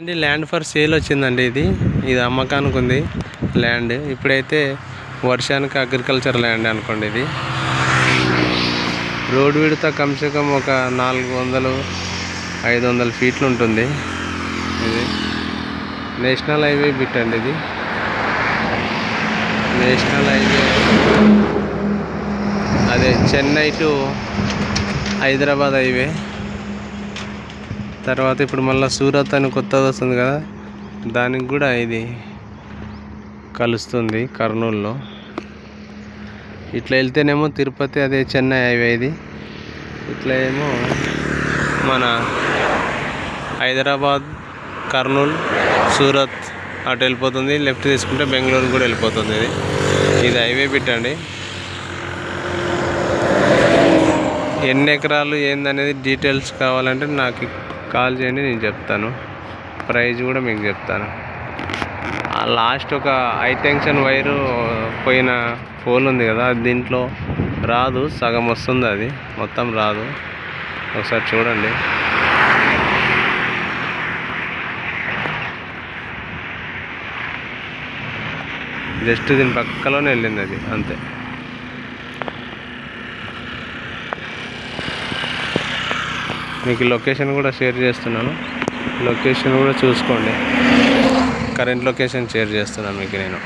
అండి land for sale వచ్చిందండి. ఇది అమ్మకానికి ఉంది ల్యాండ్. ఇప్పుడైతే వర్షానికి అగ్రికల్చర్ ల్యాండ్ అనుకోండి. ఇది రోడ్ విడత కమ్సే కమ్ ఒక 400-500 ఫీట్లు ఉంటుంది. ఇది నేషనల్ హైవే బిట్ అండి. ఇది నేషనల్ హైవే, అదే చెన్నై టు హైదరాబాద్ హైవే. తర్వాత ఇప్పుడు మళ్ళీ సూరత్ అని కొత్తది వస్తుంది కదా, దానికి కూడా ఇది కలుస్తుంది కర్నూలులో. ఇట్లా వెళ్తేనేమో తిరుపతి, అదే చెన్నై హైవే. ఇది ఇట్లా ఏమో మన హైదరాబాద్, కర్నూలు, సూరత్ అటు వెళ్ళిపోతుంది. లెఫ్ట్ తీసుకుంటే బెంగళూరు కూడా వెళ్ళిపోతుంది. ఇది హైవే బిట్ అండి. ఎన్ని ఎకరాలు ఏందనేది డీటెయిల్స్ కావాలంటే నాకు కాల్ చేయండి, నేను చెప్తాను. ప్రైజ్ కూడా మీకు చెప్తాను. లాస్ట్ ఒక హై టెన్షన్ వైరు పోయిన పోల్ ఉంది కదా, దీంట్లో రాదు, సగం వస్తుంది, అది మొత్తం రాదు. ఒకసారి చూడండి. జస్ట్ దీని పక్కలోనే వెళ్ళింది అది, అంతే. మీకు లొకేషన్ కూడా షేర్ చేస్తున్నాను. లొకేషన్ కూడా చూసుకోండి. కరెంట్ లొకేషన్ షేర్ చేస్తున్నాను మీకు నేను.